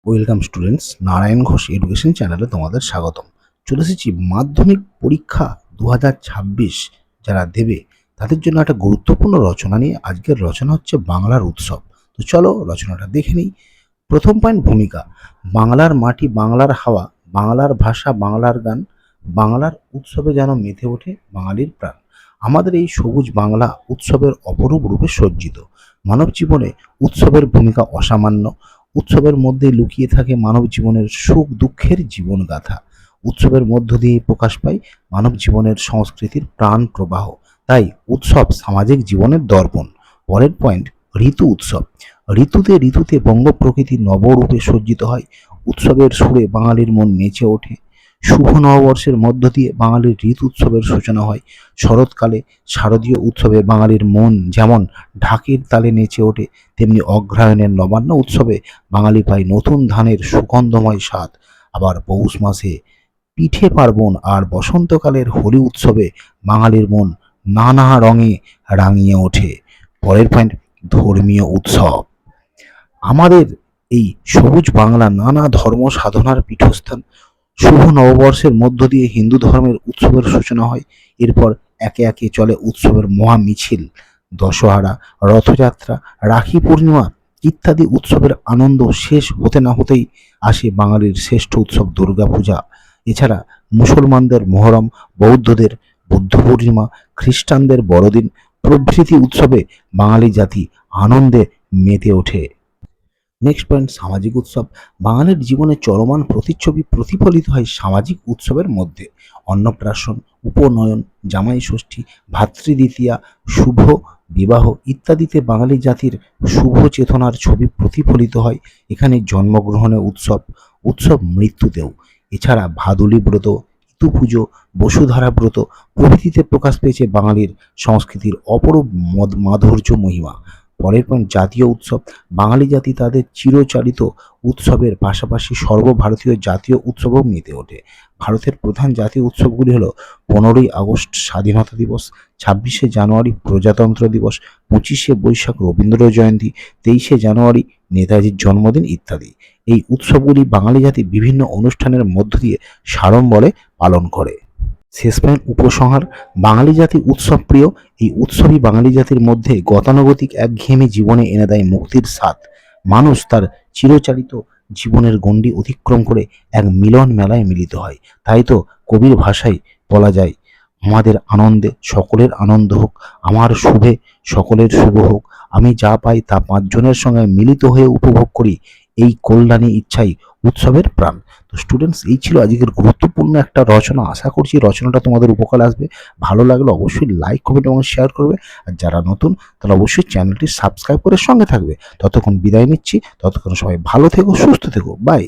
Welcome students, Narayan Ghosh education চ্যানেলে তোমাদের স্বাগতম। চলে এসেছি মাধ্যমিক পরীক্ষা 2026 যারা দেবে তাদের জন্য একটা গুরুত্বপূর্ণ রচনা নিয়ে। আজকের রচনা হচ্ছে বাংলার উৎসব। তো চলো রচনাটা দেখে নিই। প্রথম পয়েন্ট, ভূমিকা। বাংলার মাটি, বাংলার হাওয়া, বাংলার ভাষা, বাংলার গান, বাংলার উৎসবে যেন মেতে ওঠে বাঙালির প্রাণ। আমাদের এই সবুজ বাংলা উৎসবের অপরূপ রূপে সজ্জিত। মানব জীবনে উৎসবের ভূমিকা অসামান্য। উৎসবের মধ্যে লুকিয়ে থাকে মানব জীবনের সুখ দুঃখের জীবনগাথা। উৎসবের মধ্য দিয়ে প্রকাশ পায় মানব জীবনের সংস্কৃতির প্রাণ প্রবাহ। তাই উৎসব সামাজিক জীবনের দর্পণ। পরের পয়েন্ট, ঋতু উৎসব। ঋতুতে ঋতুতে বঙ্গ প্রকৃতি নবরূপে সজ্জিত হয়। উৎসবের সুরে বাঙালির মন নেচে ওঠে। শুভ নববর্ষের মধ্য দিয়ে বাঙালির ঋতু উৎসবের সূচনা হয়। শরৎকালে শারদীয় উৎসবে বাঙালির মন যেমন ঢাকের তালে নেচে ওঠে, তেমনি অগ্রহায়ণের নবান্ন উৎসবে বাঙালি পায় নতুন ধানের সুগন্ধময় স্বাদ। আবার পৌষ মাসে পিঠে পার্বণ আর বসন্তকালের হোলি উৎসবে বাঙালির মন নানা রঙে রাঙিয়ে ওঠে। পরের পয়েন্ট, ধর্মীয় উৎসব। আমাদের এই সবুজ বাংলা নানা ধর্ম সাধনার পীঠস্থান। শুভ নববর্ষের মধ্য দিয়ে হিন্দু ধর্মের উৎসবের সূচনা হয়। এরপর একে একে চলে উৎসবের মহা মিছিল। দশহরা, রথযাত্রা, রাখি পূর্ণিমা ইত্যাদি উৎসবের আনন্দ শেষ হতে না হতেই আসে বাঙালির শ্রেষ্ঠ উৎসব দুর্গাপূজা। এছাড়া মুসলমানদের মহরম, বৌদ্ধদের বুদ্ধ পূর্ণিমা, খ্রিস্টানদের বড়দিন প্রভৃতি উৎসবে বাঙালি জাতি আনন্দে মেতে ওঠে। নেক্সট পয়েন্ট, সামাজিক উৎসব। বাঙালির জীবনে চলমান প্রতিচ্ছবি প্রতিফলিত হয় সামাজিক উৎসবের মধ্যে। অন্নপ্রাশন, উপনয়ন, জামাই ষষ্ঠী, ভাতৃদ্বিতীয়া, শুভ বিবাহ ইত্যাদিতে বাঙালি জাতির শুভ চেতনার ছবি প্রতিফলিত হয়। এখানে জন্মগ্রহণের উৎসব, উৎসব মৃত্যুতেও। এছাড়া ভাদুলী ব্রত, ইতু পুজো, বসুধারা ব্রত প্রভৃতিতে প্রকাশ পেয়েছে বাঙালির সংস্কৃতির অপরূপ মাধুর্য মহিমা। পরের পয়েন্ট, জাতীয় উৎসব। বাঙালি জাতি তাদের চিরচারিত উৎসবের পাশাপাশি সর্বভারতীয় জাতীয় উৎসবও মেতে ওঠে। ভারতের প্রধান জাতীয় উৎসবগুলি হলো 15ই আগস্ট স্বাধীনতা দিবস, 26শে জানুয়ারি প্রজাতন্ত্র দিবস, 25শে বৈশাখ রবীন্দ্র জয়ন্তী, 23শে জানুয়ারি নেতাজির জন্মদিন ইত্যাদি। এই উৎসবগুলি বাঙালি জাতি বিভিন্ন অনুষ্ঠানের মধ্য দিয়ে সাড়ম্বরে পালন করে। শেষ পয়েন্ট, উপসংহার। বাঙালি জাতি উৎসব প্রিয়। এই উৎসবই বাঙালি জাতির মধ্যে গতানুগতিক একঘেয়েমি জীবনে এনে দেয় মুক্তির স্বাদ। মানুষ তার চিরচারিত জীবনের গণ্ডি অতিক্রম করে এক মিলন মেলায় মিলিত হয়। তাই তো কবির ভাষায় বলা যায়, আমাদের আনন্দে সকলের আনন্দ হোক, আমার শুভে সকলের শুভ হোক, আমি যা পাই তা পাঁচজনের সঙ্গে মিলিত হয়ে উপভোগ করি, এই কল্যাণী ইচ্ছাই উৎসবের প্রাণ। তো স্টুডেন্টস, এই ছিল আজকের গুরুত্বপূর্ণ একটা রচনা। আশা করছি রচনাটা তোমাদের উপকার আসবে। ভালো লাগলে অবশ্যই লাইক, কমেন্ট এবং শেয়ার করবে। আর যারা নতুন তারা অবশ্যই চ্যানেলটি সাবস্ক্রাইব করে সঙ্গে থাকবে। ততক্ষণ বিদায় নিচ্ছি, ততক্ষণ সবাই ভালো থেকো, সুস্থ থেকো, বাই।